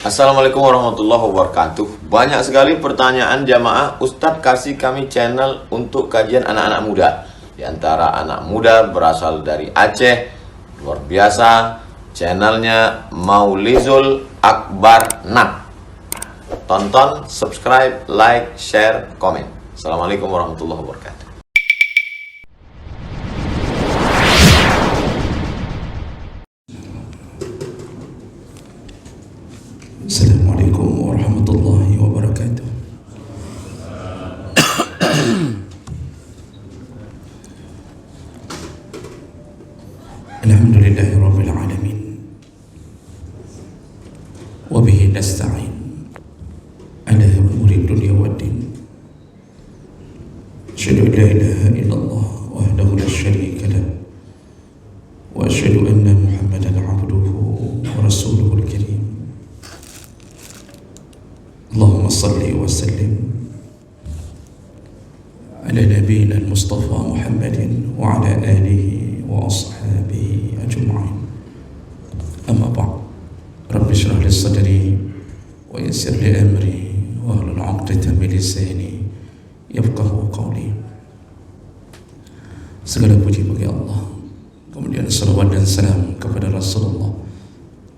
Assalamualaikum warahmatullahi wabarakatuh. Banyak sekali pertanyaan jamaah, Ustadz kasih kami channel untuk kajian anak-anak muda. Di antara anak muda berasal dari Aceh, luar biasa. Channelnya Maulizul Akbar Nak. Tonton, subscribe, like, share, komen. Assalamualaikum warahmatullahi wabarakatuh. Assalamualaikum warahmatullahi wabarakatuh. Alhamdulillahi rabbil alamin. Wa bihi nasta'in ala umuri dunya waddin. Asyhadu an la ilaha illallah wahdahu la syarika lah. Wa asyhadu anna Muhammadan abduhu wa rasuluhul karim. Allahumma salli wa sallim ala nabiyina al-Mustafa Muhammadin wa ala alihi wa ashabihi ajma'in. Amma ba'd. Rabbi shrah li sadri wa yassir li amri wa hlul 'uqdatam min lisani yafqahu qawli. Segala puji bagi Allah, kemudian salawat dan salam kepada Rasulullah,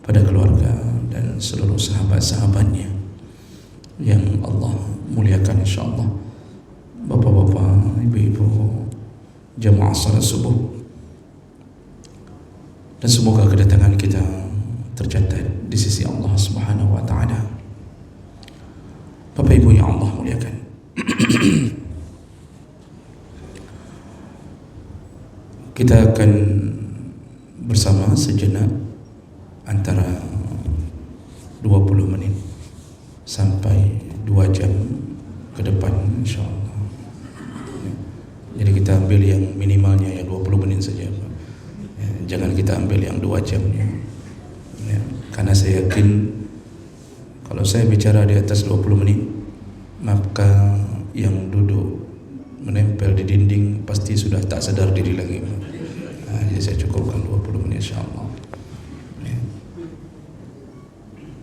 pada keluarga dan seluruh sahabat-sahabatnya yang Allah muliakan, insyaAllah. Bapak-bapak, ibu-ibu, jamaah salat subuh, dan semoga kedatangan kita tercatat di sisi Allah Subhanahu wa ta'ala. Bapak ibu yang Allah muliakan, kita akan bersama sejenak antara 20 menit sampai 2 jam ke depan, insyaAllah. Jadi kita ambil yang minimalnya ya 20 menit saja, ya, jangan kita ambil yang 2 jam ya. Karena saya yakin kalau saya bicara di atas 20 menit, maka yang duduk menempel di dinding pasti sudah tak sadar diri lagi. Jadi saya cukupkan 20 menit, insyaAllah.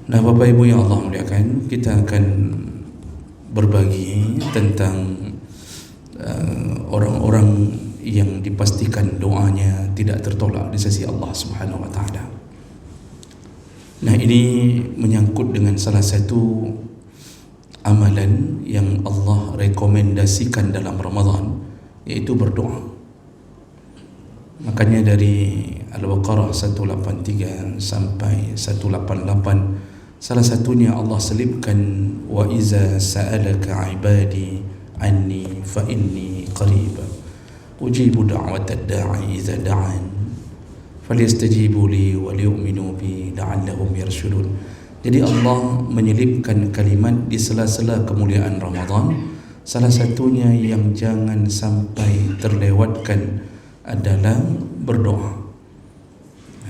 Nah, Bapak Ibu yang Allah muliakan, kita akan berbagi tentang orang-orang yang dipastikan doanya tidak tertolak di sisi Allah Subhanahu wa ta'ala. Nah, ini menyangkut dengan salah satu amalan yang Allah rekomendasikan dalam Ramadan, yaitu berdoa. Makanya dari Al-Baqarah 183 sampai 188, salah satunya Allah selipkan, wa iza sa'alaka ibadi anni fa inni qarib ujibu da'watad da'i iza da'an falyastajibu li wa liyu'minu bi la'allahum yarshudun. Jadi Allah menyelipkan kalimat di sela-sela kemuliaan Ramadan. Salah satunya yang jangan sampai terlewatkan adalah berdoa.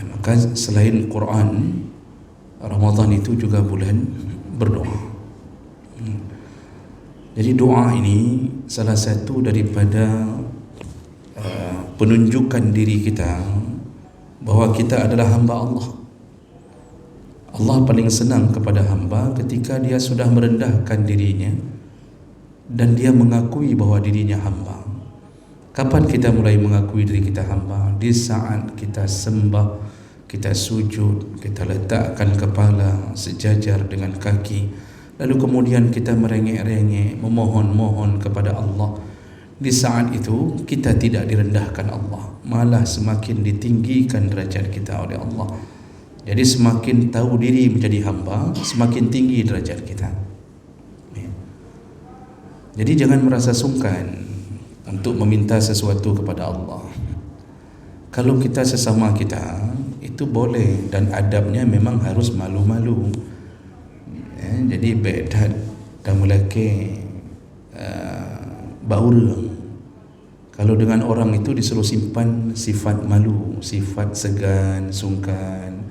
Maka selain Quran, Ramadan itu juga bulan berdoa. Jadi doa ini salah satu daripada penunjukan diri kita bahwa kita adalah hamba Allah. Allah paling senang kepada hamba ketika dia sudah merendahkan dirinya dan dia mengakui bahwa dirinya hamba. Kapan kita mulai mengakui diri kita hamba? Di saat kita sembah, kita sujud, kita letakkan kepala sejajar dengan kaki, lalu kemudian kita merengek-rengek memohon-mohon kepada Allah. Di saat itu kita tidak direndahkan Allah, malah semakin ditinggikan derajat kita oleh Allah. Jadi semakin tahu diri menjadi hamba, semakin tinggi derajat kita. Jadi jangan merasa sungkan untuk meminta sesuatu kepada Allah. Kalau kita sesama kita, itu boleh, dan adabnya memang harus malu-malu. Jadi bedat dan mulake baurang. Kalau dengan orang itu disuruh simpan sifat malu, sifat segan, sungkan,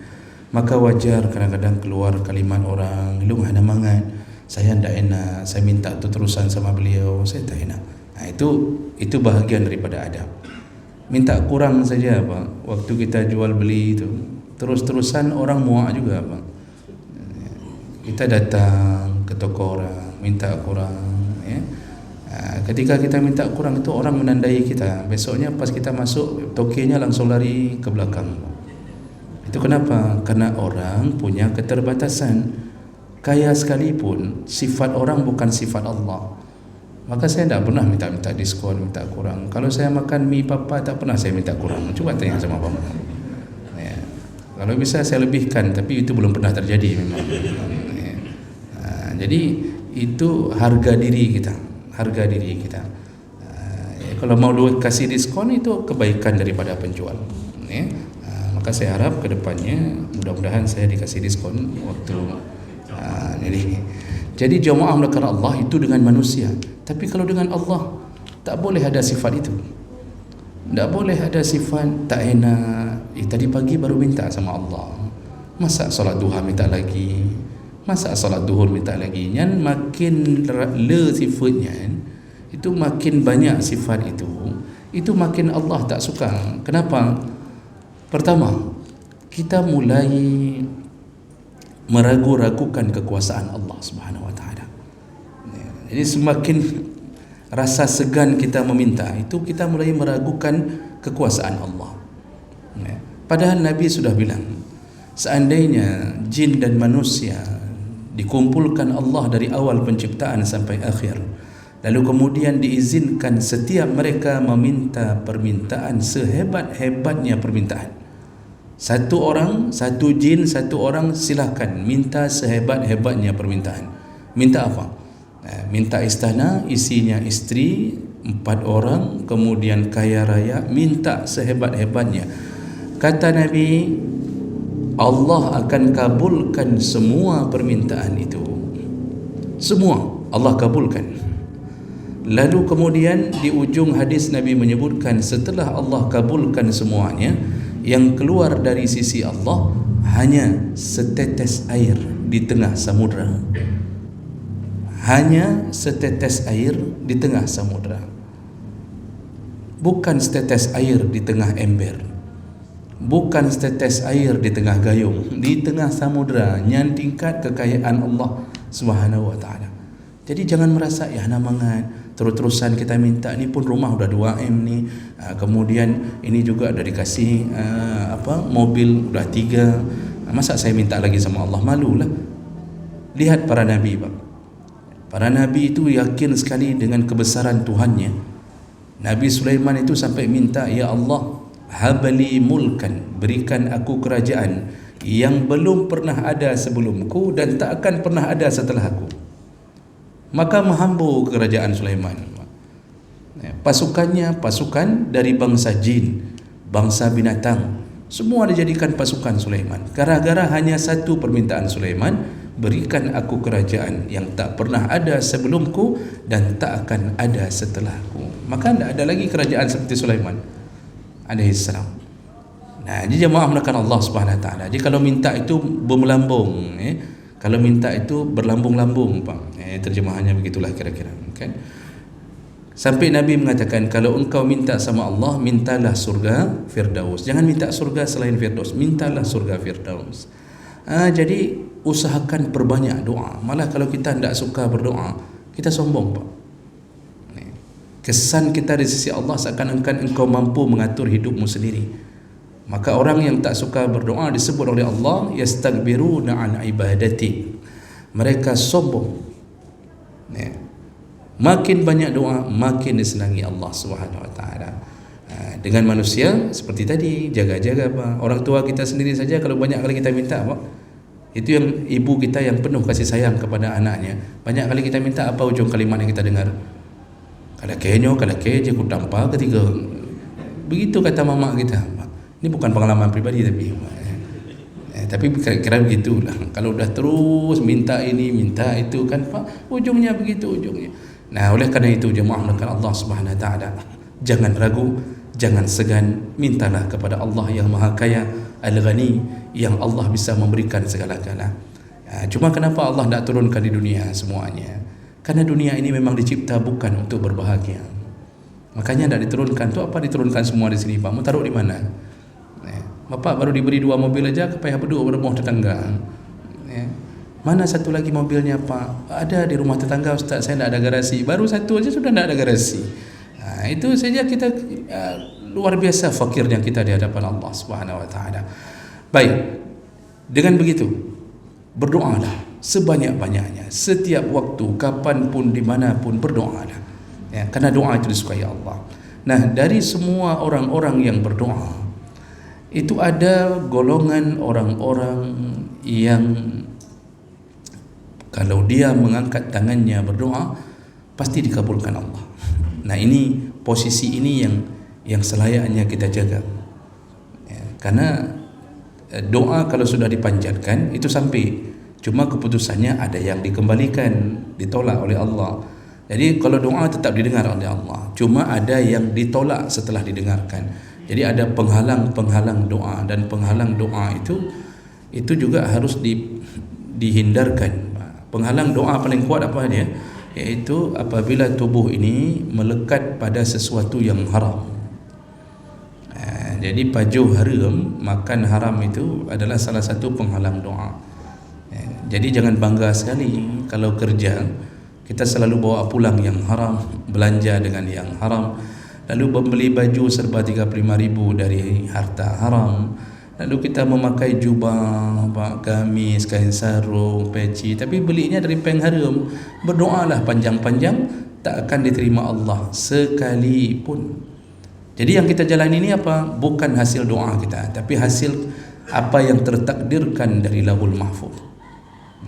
maka wajar kadang-kadang keluar kalimat orang, lu hana mangat, saya ndak enak, saya minta tu terusan sama beliau, saya tak enak. Nah, itu bahagian daripada adab. Minta kurang saja, Pak. Waktu kita jual beli itu terus-terusan orang muak juga, Pak. kita datang ke toko orang minta kurang, ya. Ketika kita minta kurang itu orang menandai kita. Besoknya pas kita masuk tokenya langsung lari ke belakang. Itu kenapa? Karena orang punya keterbatasan. Kaya sekalipun sifat orang bukan sifat Allah. Maka saya tidak pernah minta diskon, minta kurang. Kalau saya makan mie papa tak pernah saya minta kurang. Coba tanya sama Bapak. Ya. Kalau bisa saya lebihkan, tapi itu belum pernah terjadi memang. Ya. Jadi itu harga diri kita. Harga diri kita. Kalau mau kasih diskon itu kebaikan daripada penjual. Ya. Maka saya harap ke depannya mudah-mudahan saya dikasih diskon waktu jadi jamaah melakukan Allah itu dengan manusia. Tapi kalau dengan Allah tak boleh ada sifat itu. Tak boleh ada sifat tak enak. Tadi pagi baru minta sama Allah. Masa solat duha minta lagi? Masa solat duhur minta lagi? Yang makin le sifatnya, itu makin banyak sifat itu makin Allah tak suka. Kenapa? Pertama, kita mulai meragu-ragukan kekuasaan Allah Subhanahu wa taala. Jadi semakin rasa segan kita meminta, itu kita mulai meragukan kekuasaan Allah. Padahal Nabi sudah bilang, seandainya jin dan manusia dikumpulkan Allah dari awal penciptaan sampai akhir, lalu kemudian diizinkan setiap mereka meminta permintaan sehebat-hebatnya permintaan. Satu orang, satu jin, satu orang silakan minta sehebat-hebatnya permintaan. Minta apa? Minta istana isinya istri 4 orang, kemudian kaya raya, minta sehebat-hebatnya. Kata Nabi, Allah akan kabulkan semua permintaan itu. Semua Allah kabulkan. Lalu kemudian di ujung hadis Nabi menyebutkan, setelah Allah kabulkan semuanya, yang keluar dari sisi Allah hanya setetes air di tengah samudra. Hanya setetes air di tengah samudra. Bukan setetes air di tengah ember. Bukan setetes air di tengah gayung. Di tengah samudra, yang tingkat kekayaan Allah Subhanahu wa taala. Jadi jangan merasa ya namangan terus-terusan kita minta, ni pun rumah udah 2M ni, kemudian ini juga dah dikasih mobil udah 3, masa saya minta lagi sama Allah? Malulah. Lihat para nabi, Pak. Para nabi itu yakin sekali dengan kebesaran Tuhannya. Nabi Sulaiman itu sampai minta, ya Allah, habali mulkan, berikan aku kerajaan yang belum pernah ada sebelumku dan tak akan pernah ada setelah aku. Maka menghambur kerajaan Sulaiman. Pasukannya pasukan dari bangsa jin, bangsa binatang, semua dijadikan pasukan Sulaiman. Gara-gara hanya satu permintaan Sulaiman, berikan aku kerajaan yang tak pernah ada sebelumku dan tak akan ada setelahku. Maka tidak ada lagi kerajaan seperti Sulaiman alaihissalam. Nah, jadi jemaah melakukan Allah Subhanahu wa taala. Jadi kalau minta itu bermelambung, kalau minta itu berlambung-lambung, Pak. Terjemahannya begitulah kira-kira, kan? Sampai Nabi mengatakan, kalau engkau minta sama Allah, mintalah surga Firdaus. Jangan minta surga selain Firdaus, mintalah surga Firdaus. Jadi usahakan perbanyak doa. Malah kalau kita tidak suka berdoa, kita sombong, Pak. Kesan kita di sisi Allah seakan-akan engkau mampu mengatur hidupmu sendiri. Maka orang yang tak suka berdoa disebut oleh Allah yastakbiruna an ibadati. Mereka sombong. Makin banyak doa, makin disenangi Allah Subhanahu wa taala. Dengan manusia seperti tadi, jaga-jaga, Pak. Orang tua kita sendiri saja kalau banyak kali kita minta, Pak. Itu yang ibu kita yang penuh kasih sayang kepada anaknya. Banyak kali kita minta, apa ujung kalimat yang kita dengar? Kalau keje ku tanpa ketiga. Begitu kata mama kita. Ini bukan pengalaman pribadi tapi kira-kira begitulah. Kalau dah terus minta ini, minta itu, kan Pak, ujungnya begitu ujungnya. Nah, oleh kerana itu jemaah melakukan Allah Subhanahu wa taala, jangan ragu, jangan segan, mintalah kepada Allah yang Maha Kaya, Al-Ghani, yang Allah bisa memberikan segala-gala. Cuma kenapa Allah tidak turunkan di dunia semuanya? Karena dunia ini memang dicipta bukan untuk berbahagia. Makanya tidak diturunkan. Tu apa diturunkan semua di sini, Pak? Mau taruh di mana? Bapak baru diberi 2 mobil aja, kepayah berdua berumah tetangga. Mana satu lagi mobilnya Pak? Ada di rumah tetangga Ustaz, saya tidak ada garasi. Baru satu aja sudah tidak ada garasi. Itu saja kita luar biasa fakirnya kita di hadapan Allah Subhanahu wa taala. Baik. Dengan begitu, berdoalah sebanyak-banyaknya, setiap waktu, kapanpun, dimanapun, berdoalah. Ya, karena doa itu disukai Allah. Nah, dari semua orang-orang yang berdoa, itu ada golongan orang-orang yang kalau dia mengangkat tangannya berdoa, pasti dikabulkan Allah. Nah, ini posisi ini yang selayaknya kita jaga. Ya, karena doa kalau sudah dipanjatkan itu sampai, cuma keputusannya ada yang dikembalikan, ditolak oleh Allah. Jadi kalau doa tetap didengar oleh Allah, cuma ada yang ditolak setelah didengarkan. Jadi ada penghalang doa, dan penghalang doa itu juga harus dihindarkan. Penghalang doa paling kuat apa dia? Yaitu apabila tubuh ini melekat pada sesuatu yang haram. Jadi pajuh haram, makan haram itu adalah salah satu penghalang doa. Jadi jangan bangga sekali kalau kerja kita selalu bawa pulang yang haram, belanja dengan yang haram, lalu membeli baju serba 35.000 dari harta haram, lalu kita memakai jubah, gamis, kain sarung, peci, tapi belinya dari peng haram. Berdoalah panjang-panjang, tak akan diterima Allah sekalipun. Jadi yang kita jalani ini apa? Bukan hasil doa kita, tapi hasil apa yang tertakdirkan dari Lauhul Mahfuz.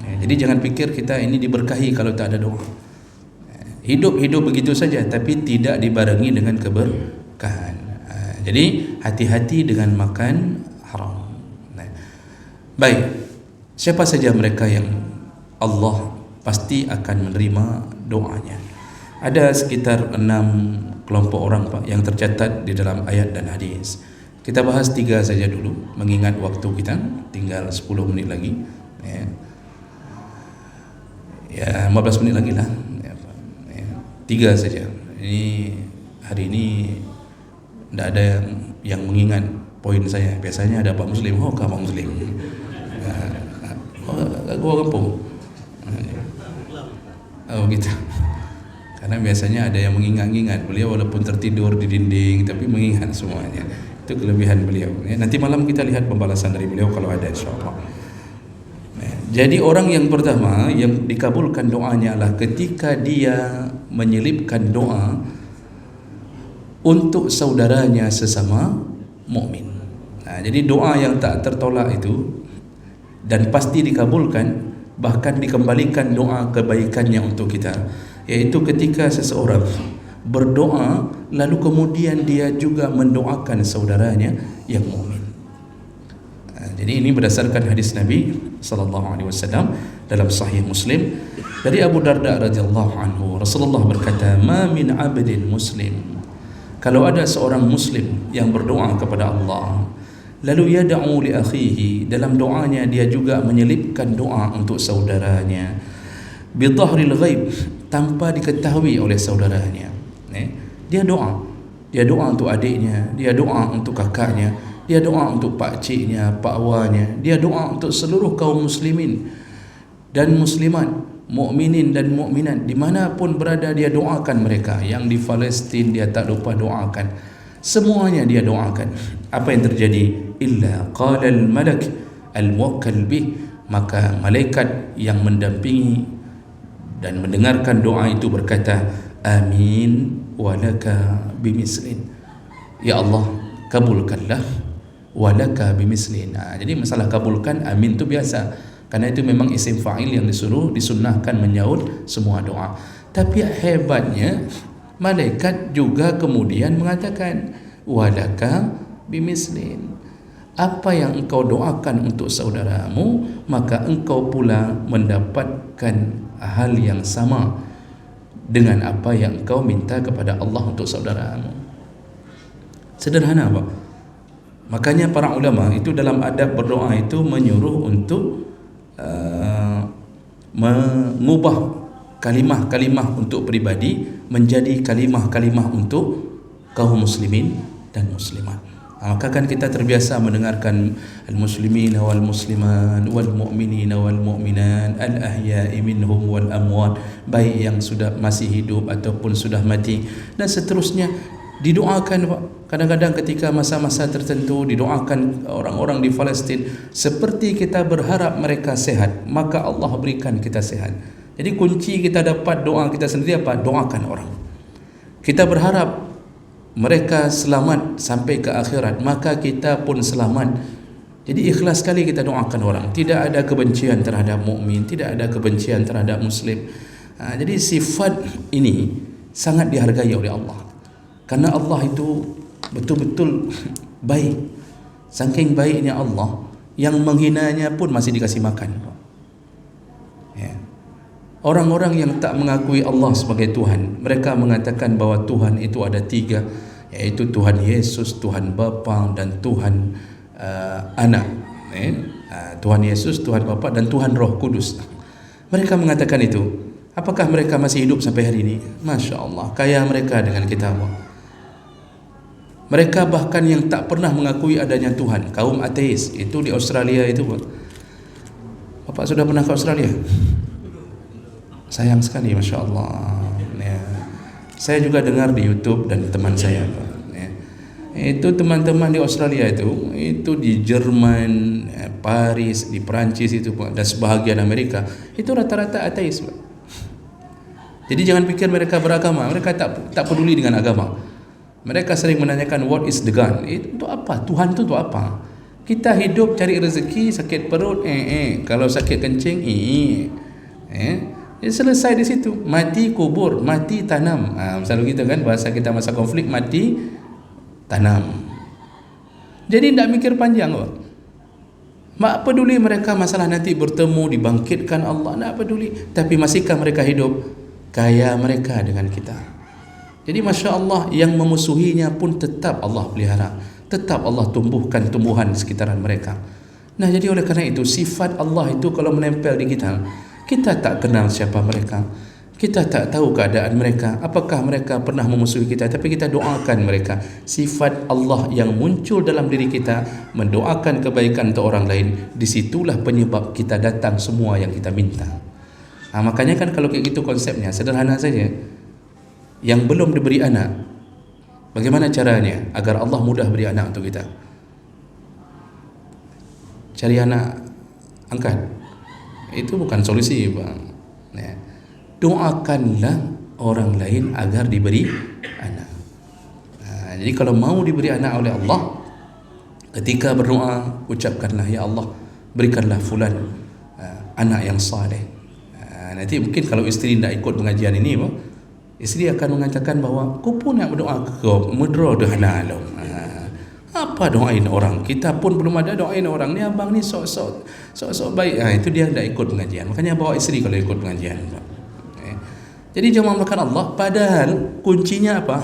Jadi jangan pikir kita ini diberkahi kalau tak ada doa. Hidup begitu saja, tapi tidak dibarengi dengan keberkahan. Jadi hati-hati dengan makan haram. Baik, siapa saja mereka yang Allah pasti akan menerima doanya? Ada sekitar 6 kelompok orang Pak yang tercatat di dalam ayat dan hadis. Kita bahas 3 saja dulu, mengingat waktu kita tinggal 10 menit lagi. Ya 15 menit lagi lah. 3 saja. Ini hari ini tidak ada yang mengingat poin saya. Biasanya ada Pak Muslim, Pak Muslim. Gua kampung. Oh gitu. Karena biasanya ada yang mengingat-ingat beliau walaupun tertidur di dinding tapi mengingat semuanya. Itu kelebihan beliau. Nanti malam kita lihat pembalasan dari beliau kalau ada, insyaallah. Jadi orang yang pertama yang dikabulkan doanya adalah ketika dia menyelipkan doa untuk saudaranya sesama mukmin. Jadi doa yang tak tertolak itu dan pasti dikabulkan, bahkan dikembalikan doa kebaikannya untuk kita, yaitu ketika seseorang berdoa lalu kemudian dia juga mendoakan saudaranya yang mukmin. Jadi ini berdasarkan hadis Nabi sallallahu alaihi wasallam dalam Sahih Muslim dari Abu Darda radhiyallahu anhu. Rasulullah berkata, "Ma min 'abdin muslim." Kalau ada seorang muslim yang berdoa kepada Allah, lalu yad'u li akhihi, dalam doanya dia juga menyelipkan doa untuk saudaranya, bi dhahril ghaib, tanpa diketahui oleh saudaranya. Dia doa untuk adiknya, dia doa untuk kakaknya, dia doa untuk pakciknya, pakwanya, dia doa untuk seluruh kaum muslimin dan muslimat, mukminin dan mukminat, dimanapun berada dia doakan mereka. Yang di Palestin dia tak lupa doakan, semuanya dia doakan. Apa yang terjadi? Illa qala al-malak al-muwakkal bih, maka malaikat yang mendampingi dan mendengarkan doa itu berkata, amin walaka bimislin, ya Allah kabulkanlah walaka bimislin. Jadi masalah kabulkan, amin itu biasa, karena itu memang isim fa'il yang disunnahkan menyaut semua doa. Tapi hebatnya malaikat juga kemudian mengatakan walaka bimislin, apa yang engkau doakan untuk saudaramu maka engkau pula mendapatkan hal yang sama dengan apa yang engkau minta kepada Allah untuk saudaramu. Sederhana Pak. Makanya para ulama itu dalam adab berdoa itu menyuruh untuk mengubah kalimah-kalimah untuk pribadi menjadi kalimah-kalimah untuk kaum muslimin dan muslimat. Maka kan kita terbiasa mendengarkan al-muslimina wal muslimat wal mu'minina wal mu'minat al-ahya'i minhum wal amwat, baik yang sudah masih hidup ataupun sudah mati, dan seterusnya. Didoakan Pak. Kadang-kadang ketika masa-masa tertentu didoakan orang-orang di Palestin, seperti kita berharap mereka sehat, maka Allah berikan kita sehat. Jadi kunci kita dapat doa kita sendiri apa? Doakan orang. Kita berharap mereka selamat sampai ke akhirat, maka kita pun selamat. Jadi ikhlas sekali kita doakan orang. Tidak ada kebencian terhadap mukmin, tidak ada kebencian terhadap muslim. Jadi sifat ini sangat dihargai oleh Allah. Karena Allah itu betul-betul baik. Saking baiknya Allah, yang menghinanya pun masih dikasih makan. Ya. Orang-orang yang tak mengakui Allah sebagai Tuhan, mereka mengatakan bahawa Tuhan itu ada 3, yaitu Tuhan Yesus, Tuhan Bapa, dan Tuhan Anak. Tuhan Yesus, Tuhan Bapa, dan Tuhan Roh Kudus. Mereka mengatakan itu. Apakah mereka masih hidup sampai hari ini? Masya Allah, kaya mereka dengan kitab Allah. Mereka bahkan yang tak pernah mengakui adanya Tuhan, kaum ateis, itu di Australia itu. Bapak sudah pernah ke Australia? Sayang sekali, Masya Allah. Ya. Saya juga dengar di YouTube dan teman saya. Ya. Itu teman-teman di Australia itu di Jerman, Paris, di Perancis itu dan sebahagian Amerika, itu rata-rata ateis. Jadi jangan pikir mereka beragama, mereka tak peduli dengan agama. Mereka sering menanyakan what is the God? Itu untuk apa? Tuhan itu untuk apa? Kita hidup cari rezeki, sakit perut, kalau sakit kencing, selesai di situ. Mati kubur, mati tanam. Selalu gitu kan bahasa kita masa konflik, mati tanam. Jadi tidak mikir panjang kok. Tak peduli mereka masalah nanti bertemu, dibangkitkan Allah, tak peduli. Tapi masihkah mereka hidup? Kaya mereka dengan kita. Jadi Masya Allah, yang memusuhinya pun tetap Allah pelihara, tetap Allah tumbuhkan tumbuhan di sekitaran mereka. Nah, jadi oleh kerana itu sifat Allah itu kalau menempel di kita, kita tak kenal siapa mereka, kita tak tahu keadaan mereka, apakah mereka pernah memusuhi kita, tapi kita doakan mereka. Sifat Allah yang muncul dalam diri kita, mendoakan kebaikan untuk orang lain, disitulah penyebab kita datang semua yang kita minta. Makanya kan kalau kayak gitu konsepnya sederhana saja. Yang belum diberi anak, bagaimana caranya agar Allah mudah beri anak untuk kita? Cari anak angkat. Itu bukan solusi, Bang. Ya. Doakanlah orang lain agar diberi anak. Jadi kalau mau diberi anak oleh Allah, ketika berdoa ucapkanlah, ya Allah berikanlah fulan anak yang saleh. Nanti mungkin kalau isteri tidak ikut pengajian ini, Bang, isteri akan mengatakan bahawa aku pun nak berdoa ke kau, mudra dah anak lo. Apa doain orang? Kita pun belum ada doain orang. Ni abang ni sok-sok baik. Itu dia tidak ikut pengajian. Makanya bawa isteri kalau ikut pengajian. Jadi jangan makan Allah. Padahal kuncinya apa?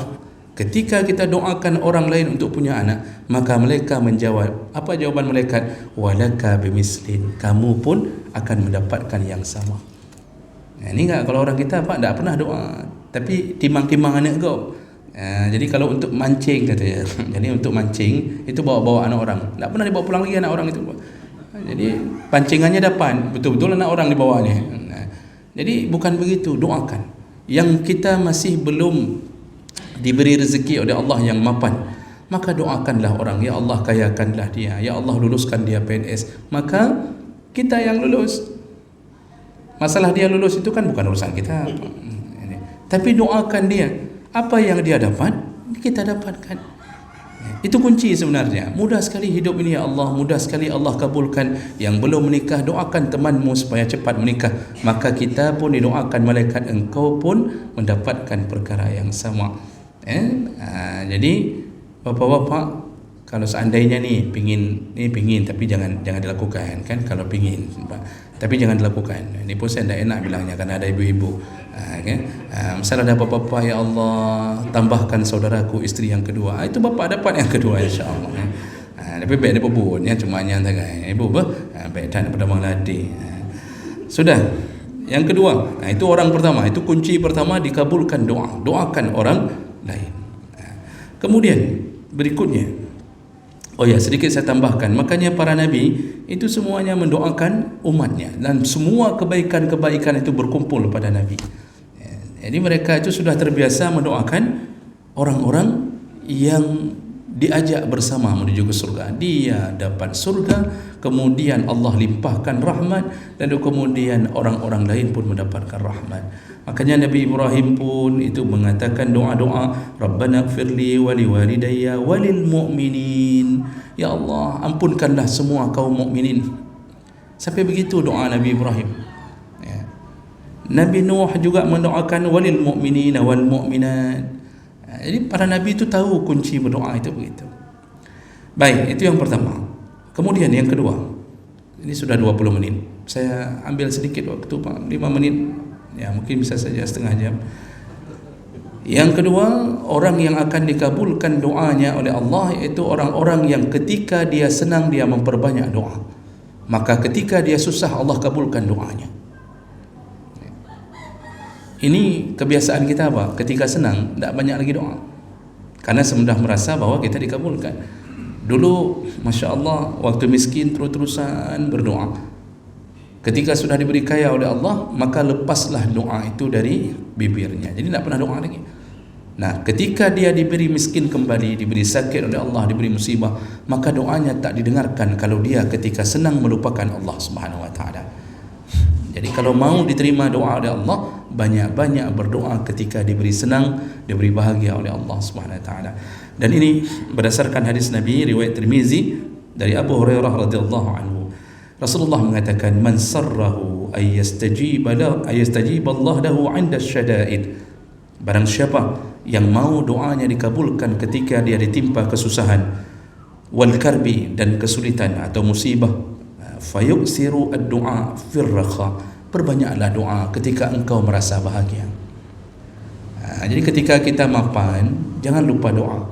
Ketika kita doakan orang lain untuk punya anak, maka mereka menjawab. Apa jawaban malaikat? Walaka bimislin. Kamu pun akan mendapatkan yang sama. Ini enggak, kalau orang kita apa, tidak pernah doa, tapi timang-timang anak kau. Jadi kalau untuk mancing katanya, jadi untuk mancing itu bawa-bawa anak orang, tidak pernah dibawa pulang lagi anak orang itu. Jadi pancingannya dapat, betul-betul anak orang dibawanya. Jadi bukan begitu, doakan. Yang kita masih belum diberi rezeki oleh Allah yang mapan, maka doakanlah orang, ya Allah kayakanlah dia, ya Allah luluskan dia PNS, maka kita yang lulus. Masalah dia lulus itu kan bukan urusan kita. Tapi doakan dia. Apa yang dia dapat, kita dapatkan. Itu kunci sebenarnya. Mudah sekali hidup ini, ya Allah. Mudah sekali Allah kabulkan. Yang belum menikah, doakan temanmu supaya cepat menikah. Maka kita pun didoakan malaikat, engkau pun mendapatkan perkara yang sama. Jadi bapak-bapak, kalau seandainya pingin tapi jangan dilakukan kan, kalau pingin tapi jangan dilakukan. Ini pun saya tidak enak bilangnya karena ada ibu-ibu. Misalnya ada bapak-bapak, ya Allah tambahkan saudaraku isteri yang kedua. Itu bapak dapat yang kedua insya-Allah. Tapi baik dia pun cuma yang tagai. Ibu baik dan pada mengladi. Sudah. Yang kedua, itu orang pertama, itu kunci pertama dikabulkan doa. Doakan orang lain. Kemudian berikutnya, Oh ya, sedikit saya tambahkan. Makanya para nabi itu semuanya mendoakan umatnya, dan semua kebaikan-kebaikan itu berkumpul pada nabi. Jadi mereka itu sudah terbiasa mendoakan orang-orang yang diajak bersama menuju ke surga. Dia dapat surga, kemudian Allah limpahkan rahmat, dan kemudian orang-orang lain pun mendapatkan rahmat. Makanya Nabi Ibrahim pun itu mengatakan doa-doa, Rabbana gfirli wa liwalidayya walil mu'minin. Ya Allah, ampunkanlah semua kaum mukminin. Sampai begitu doa Nabi Ibrahim. Ya. Nabi Nuh juga mendoakan walil mu'minina wal mu'minat. Jadi para nabi itu tahu kunci berdoa itu begitu. Baik, itu yang pertama. Kemudian yang kedua, ini sudah 20 menit. Saya ambil sedikit waktu, Pak, 5 menit. Ya, mungkin bisa saja setengah jam. Yang kedua, orang yang akan dikabulkan doanya oleh Allah yaitu orang-orang yang ketika dia senang dia memperbanyak doa. Maka ketika dia susah Allah kabulkan doanya. Ini kebiasaan kita apa? Ketika senang tak banyak lagi doa. Karena sudah merasa bahwa kita dikabulkan. Dulu Masya Allah waktu miskin terus-terusan berdoa. Ketika sudah diberi kaya oleh Allah, maka lepaslah doa itu dari bibirnya. Jadi tak pernah doa lagi. Nah, ketika dia diberi miskin kembali, diberi sakit oleh Allah, diberi musibah, maka doanya tak didengarkan kalau dia ketika senang melupakan Allah Subhanahu wa taala. Jadi kalau mau diterima doa oleh Allah, banyak-banyak berdoa ketika diberi senang, diberi bahagia oleh Allah Subhanahu wa taala. Dan ini berdasarkan hadis Nabi riwayat Tirmizi dari Abu Hurairah radhiyallahu anhu. Rasulullah mengatakan, "Man sarrahu ay yastajiba Allah lahu 'inda syada'id." Barang siapa yang mau doanya dikabulkan ketika dia ditimpa kesusahan, wal karbi, dan kesulitan atau musibah, fayuksiru ad-du'a firraha, perbanyaklah doa ketika engkau merasa bahagia. Jadi ketika kita mapan, jangan lupa doa.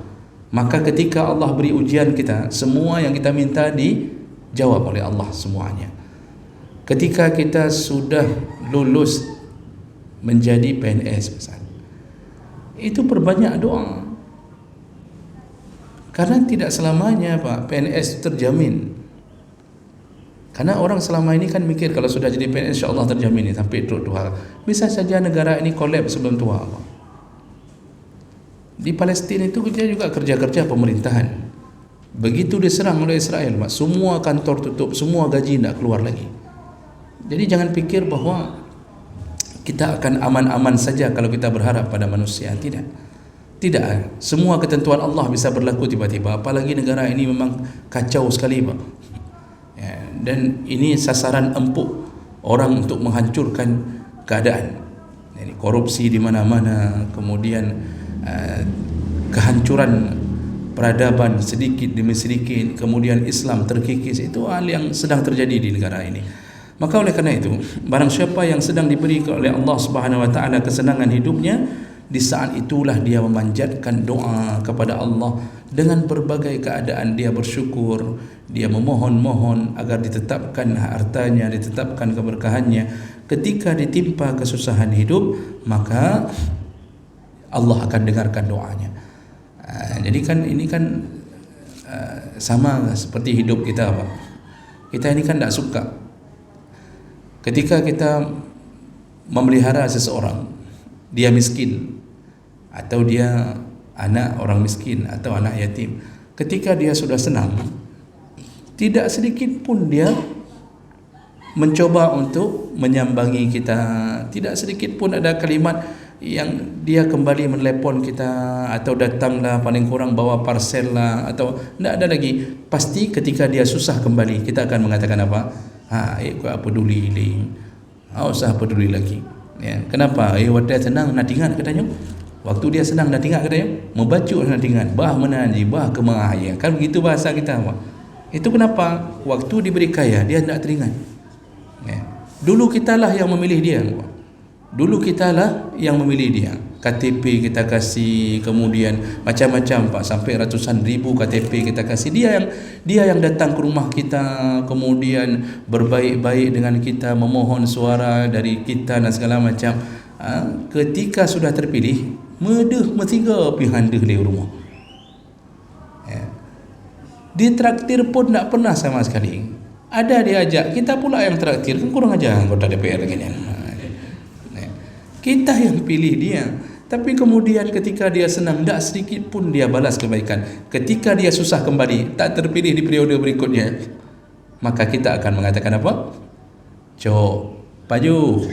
Maka ketika Allah beri ujian kita, semua yang kita minta dijawab oleh Allah semuanya. Ketika kita sudah lulus menjadi PNS misalnya, itu perbanyak doa. Karena tidak selamanya Pak PNS terjamin. Karena orang selama ini kan mikir kalau sudah jadi PNS insya-Allah terjamin sampai tua. Bisa saja negara ini kolaps sebelum tua. Di Palestina itu dia juga kerja-kerja pemerintahan. Begitu diserang oleh Israel, Pak, semua kantor tutup, semua gaji tidak keluar lagi. Jadi jangan pikir bahwa kita akan aman-aman saja kalau kita berharap pada manusia. Tidak. Semua ketentuan Allah bisa berlaku tiba-tiba. Apalagi negara ini memang kacau sekali, Pak. Ya, dan ini sasaran empuk orang untuk menghancurkan keadaan. Jadi korupsi di mana-mana, kemudian kehancuran peradaban sedikit demi sedikit, kemudian Islam terkikis. Itu hal yang sedang terjadi di negara ini. Maka oleh karena itu, barang siapa yang sedang diberi oleh Allah Subhanahu wa taala kesenangan hidupnya, di saat itulah dia memanjatkan doa kepada Allah dengan berbagai keadaan. Dia bersyukur, dia memohon-mohon agar ditetapkan hartanya, ditetapkan keberkahannya. Ketika ditimpa kesusahan hidup, maka Allah akan dengarkan doanya. Jadi kan ini kan sama seperti hidup kita, Pak. Kita ini kan tak suka ketika kita memelihara seseorang, dia miskin atau dia anak orang miskin atau anak yatim. Ketika dia sudah senang, tidak sedikit pun dia mencoba untuk menyambangi kita. Tidak sedikit pun ada kalimat yang dia kembali menelepon kita atau datanglah paling kurang bawa parcel lah, atau tidak ada lagi. Pasti ketika dia susah kembali kita akan mengatakan apa? Kau apa peduli ni? Usah peduli lagi. Ya, kenapa? Waktu senang nak ingat katanya. Waktu dia senang nak ingat katanya. Membaca nak ingat, bah menaji, bah kemahaya. Kan begitu bahasa kita, Pak. Itu kenapa? Waktu diberi kaya dia tidak teringat. Ya. Dulu kitalah yang memilih dia, Pak. Dulu kitalah yang memilih dia. KTP kita kasih, kemudian macam-macam, Pak, sampai ratusan ribu KTP kita kasih. Dia yang datang ke rumah kita, kemudian berbaik-baik dengan kita, memohon suara dari kita dan segala macam. Ketika sudah terpilih, medeh mestiga pergi handeh di rumah. Ya. Dia traktir pun tak pernah sama sekali. Ada dia ajak, kita pula yang traktir. Kan kurang ajar anggota DPR gini. Kita yang pilih dia. Tapi kemudian ketika dia senang, tak sedikit pun dia balas kebaikan. Ketika dia susah kembali, tak terpilih di periode berikutnya, maka kita akan mengatakan apa? Cok, paju.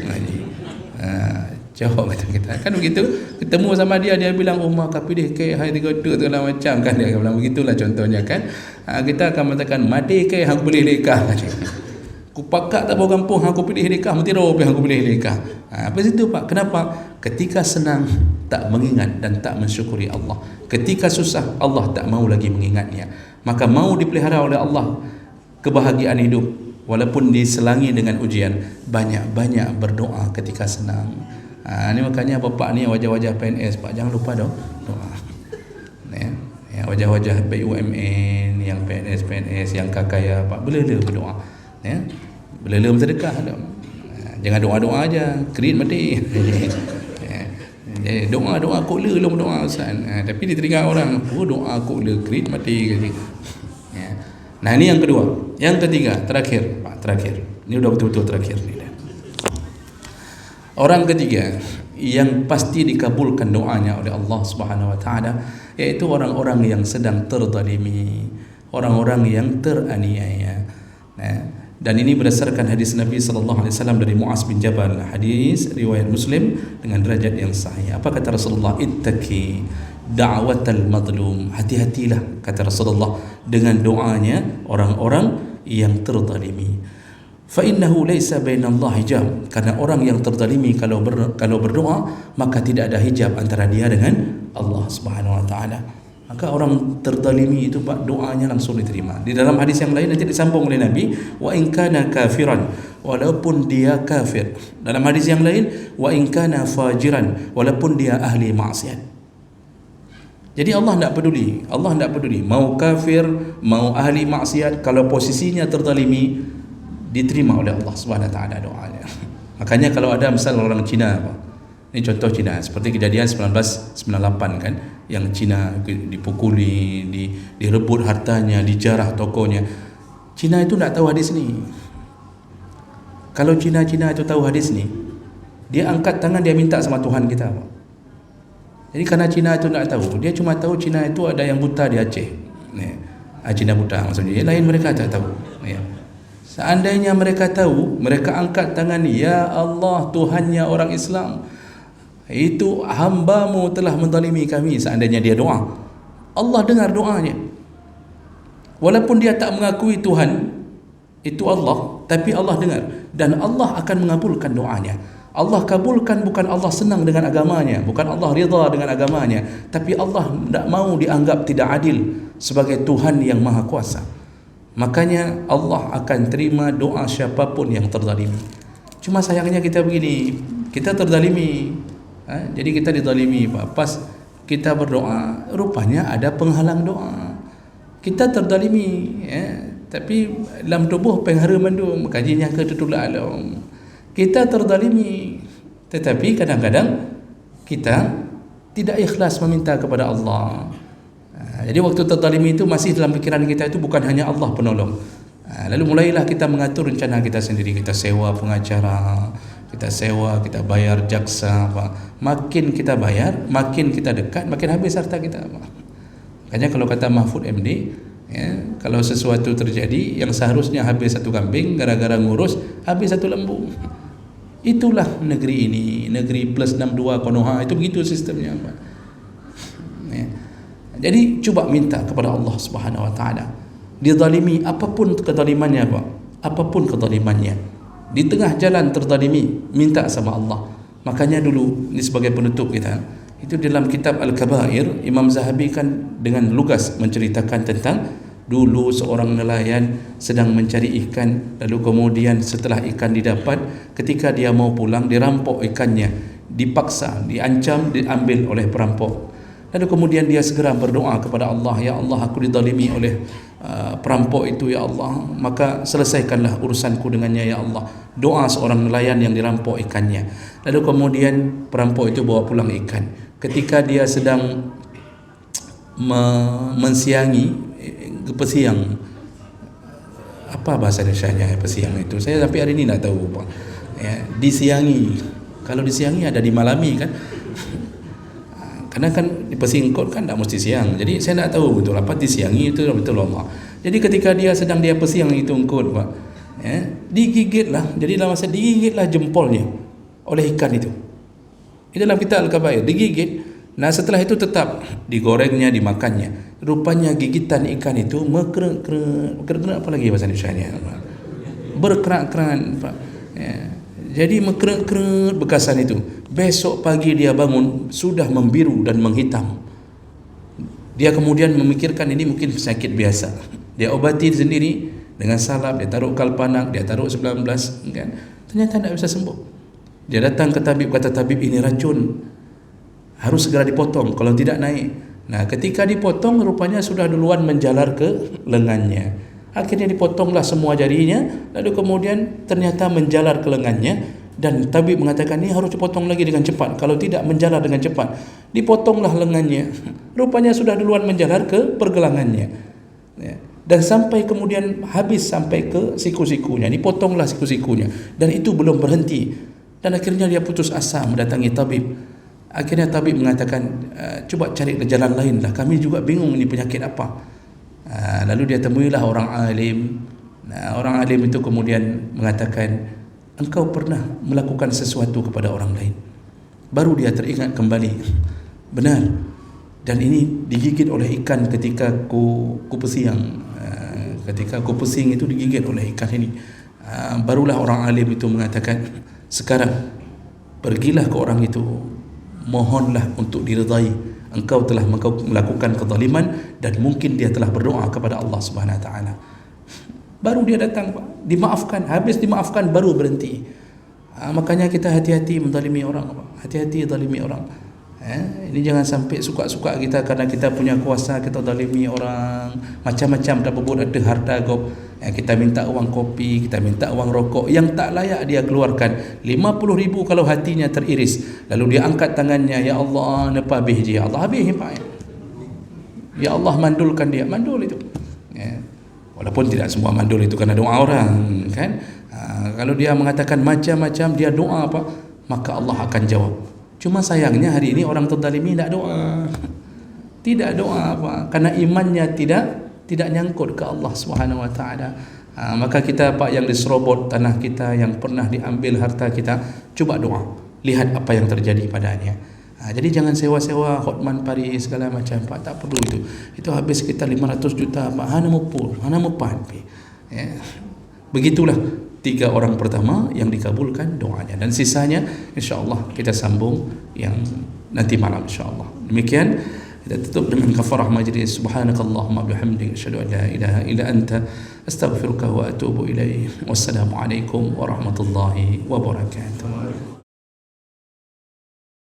Cok kata kita. Kan begitu, ketemu sama dia, dia bilang, oh maka pilih ke hai 3 tu lah macam kan, dia bilang begitulah contohnya kan. Kita akan mengatakan, mati ke aku pilih nikah. Aku pakak tak bawa kampung, aku pilih nikah, mesti roh aku pilih nikah. Apa situ Pak? Kenapa? Ketika senang tak mengingat dan tak mensyukuri Allah. Ketika susah Allah tak mau lagi mengingatnya. Maka mau dipelihara oleh Allah kebahagiaan hidup walaupun diselangi dengan ujian, banyak-banyak berdoa ketika senang. Ini makanya bapak ni wajah-wajah PNS Pak, jangan lupa doa. Ya, wajah-wajah BUMN yang PNS yang kakaya Pak, bela-bela berdoa. Ya, bela-bela bersedekah. Jangan doa-doa aja, kredit mati. Doa kok le doa Ustaz. Tapi di telinga orang, doa kok le kredit mati kali. Nah, ini yang kedua. Yang ketiga, terakhir, Pak, terakhir. Ini udah betul-betul terakhir ni. Orang ketiga yang pasti dikabulkan doanya oleh Allah Subhanahu wa taala, yaitu orang-orang yang sedang terzalimi, orang-orang yang teraniaya. Dan ini berdasarkan hadis Nabi sallallahu alaihi wasallam dari Muaz bin Jabal, hadis riwayat Muslim dengan derajat yang sahih. Apa kata Rasulullah? Ittaqi da'watal madlum. Hati-hatilah kata Rasulullah dengan doanya orang-orang yang terzalimi. Fa innahu laysa bainallahi hijab. Karena orang yang terzalimi kalau berdoa, maka tidak ada hijab antara dia dengan Allah Subhanahu wa taala. Maka orang terzalimi itu Pak, doanya langsung diterima. Di dalam hadis yang lain nanti disambung oleh Nabi, wa in kana kafiran, walaupun dia kafir. Dalam hadis yang lain, wa in kana fajiran, walaupun dia ahli maksiat. Jadi Allah tidak peduli. Allah tidak peduli mau kafir, mau ahli maksiat, kalau posisinya terzalimi, diterima oleh Allah Subhanahu wa taala doanya. Makanya kalau ada misal orang Cina apa? Ini contoh Cina, seperti kejadian 1998 kan, yang Cina dipukuli, direbut hartanya, dijarah tokonya. Cina itu tak tahu hadis ni. Kalau Cina itu tahu hadis ni, dia angkat tangan, dia minta sama Tuhan kita, Pak. Jadi karena Cina itu tak tahu, dia cuma tahu Cina itu ada yang buta di Aceh. Cina buta maksudnya. Yang lain mereka tak tahu. Seandainya mereka tahu, mereka angkat tangan, ya Allah, Tuhannya orang Islam, itu hamba-Mu telah menzalimi kami. Seandainya dia doa, Allah dengar doanya. Walaupun dia tak mengakui Tuhan itu Allah, tapi Allah dengar dan Allah akan mengabulkan doanya. Allah kabulkan, bukan Allah senang dengan agamanya, bukan Allah ridha dengan agamanya, tapi Allah tidak mau dianggap tidak adil sebagai Tuhan yang maha kuasa. Makanya Allah akan terima doa siapapun yang terzalimi. Cuma sayangnya kita begini, kita terzalimi, jadi kita dizalimi, Pak. Pas kita berdoa, rupanya ada penghalang doa. Kita terzalimi, tapi dalam tubuh penghara mandum, kajinya ke tutul alam. Kita terzalimi, tetapi kadang-kadang kita tidak ikhlas meminta kepada Allah. Jadi waktu terzalimi itu masih dalam fikiran kita itu bukan hanya Allah penolong. Lalu mulailah kita mengatur rencana kita sendiri. Kita sewa pengacara, kita bayar jaksa. Makin kita bayar, makin kita dekat, makin habis harta kita. Makanya kalau kata Mahfud MD, kalau sesuatu terjadi yang seharusnya habis satu kambing, gara-gara ngurus habis satu lembu. Itulah negeri ini, negeri plus 62 Konoha, itu begitu sistemnya, Pak. Jadi cuba minta kepada Allah Subhanahu wa taala. Dizalimi apapun kezalimannya, Pak. Apapun kezalimannya. Di tengah jalan terzalimi, minta sama Allah. Makanya dulu ini sebagai penutup kita, itu dalam kitab Al-Kabair, Imam Zahabi kan dengan lugas menceritakan tentang dulu seorang nelayan sedang mencari ikan, lalu kemudian setelah ikan didapat, ketika dia mau pulang dirampok ikannya, dipaksa, diancam, diambil oleh perampok. Lalu kemudian dia segera berdoa kepada Allah, ya Allah, aku dizalimi oleh perampok itu, ya Allah, maka selesaikanlah urusanku dengannya, ya Allah. Doa seorang nelayan yang dirampok ikannya. Lalu kemudian perampok itu bawa pulang ikan. Ketika dia sedang mensiangi, kepesiang. Apa bahasa Indonesianya pesiang itu? Saya sampai hari ini tak tahu Pak. Ya, disiangi. Kalau disiangi ada dimalami kan? Karena kan pesingkot kan tak mesti siang. Jadi saya tak tahu betul apa disiangi itu betul Allah. Jadi ketika dia sedang dia pesiang itu engkut Pak, ya, digigitlah. Jadi dalam masa digigitlah jempolnya oleh ikan itu. Itu dalam kitab Al-Kabair, digigit. Nah setelah itu tetap digorengnya, dimakannya. Rupanya gigitan ikan itu berkerak-kerak apa lagi bahasa Indonesianya? Berkerak-kerak Pak. Ya. Jadi mengkerut bekasan itu. Besok pagi dia bangun sudah membiru dan menghitam. Dia kemudian memikirkan ini mungkin sakit biasa. Dia obati sendiri dengan salap, dia taruh kalpanak, dia taruh 19 kan. Ternyata tidak bisa sembuh. Dia datang ke tabib, kata tabib ini racun. Harus segera dipotong kalau tidak naik. Nah, ketika dipotong rupanya sudah duluan menjalar ke lengannya. Akhirnya dipotonglah semua jarinya, lalu kemudian ternyata menjalar ke lengannya dan tabib mengatakan ini harus dipotong lagi dengan cepat. Kalau tidak menjalar dengan cepat, dipotonglah lengannya. Rupanya sudah duluan menjalar ke pergelangannya. Ya. Dan sampai kemudian habis sampai ke siku-sikunya, dipotonglah siku-sikunya dan itu belum berhenti. Dan akhirnya dia putus asa mendatangi tabib. Akhirnya tabib mengatakan coba cari jalan lain lah. Kami juga bingung ini penyakit apa. Lalu dia temuilah orang alim. Orang alim itu kemudian mengatakan, engkau pernah melakukan sesuatu kepada orang lain. Baru dia teringat kembali, benar. Dan ini digigit oleh ikan ketika ku pesiang. Ketika ku pesing itu digigit oleh ikan ini. Barulah orang alim itu mengatakan, sekarang pergilah ke orang itu, mohonlah untuk diridai. Engkau telah melakukan kezaliman dan mungkin dia telah berdoa kepada Allah Subhanahu Wa Taala. Baru dia datang, Pak, dimaafkan, habis dimaafkan baru berhenti. Makanya kita hati-hati menzalimi orang, Pak. Hati-hati zalimi orang. Ini jangan sampai suka-suka kita karena kita punya kuasa kita zalimi orang. Macam-macam dah berbut ada harta gop. Kita minta uang kopi, kita minta uang rokok yang tak layak dia keluarkan. 50,000 kalau hatinya teriris. Lalu dia angkat tangannya, ya Allah, napa habis dia. Allah habis Pak. Ya Allah mandulkan dia, mandul itu. Walaupun tidak semua mandul itu karena doa orang, kan? Kalau dia mengatakan macam-macam dia doa apa, maka Allah akan jawab. Cuma sayangnya hari ini orang terzalimi tidak doa. Tidak doa apa? Karena imannya tidak nyangkut ke Allah Subhanahu Wa Taala. Maka kita Pak yang diserobot tanah kita, yang pernah diambil harta kita, coba doa. Lihat apa yang terjadi padanya. Jadi jangan sewa-sewa Hotman Paris segala macam Pak, tak perlu itu. Itu habis sekitar 500 juta Pak. Hana mupan. Ya. Begitulah 3 orang pertama yang dikabulkan doanya dan sisanya insya-Allah kita sambung yang nanti malam insya-Allah. Demikian kita tutup dengan kafarah majlis. Subhanakallahumma bihamdika asyhadu an la ilaha illa anta astaghfiruka wa atubu ilaik. Wassalamualaikum warahmatullahi wabarakatuh.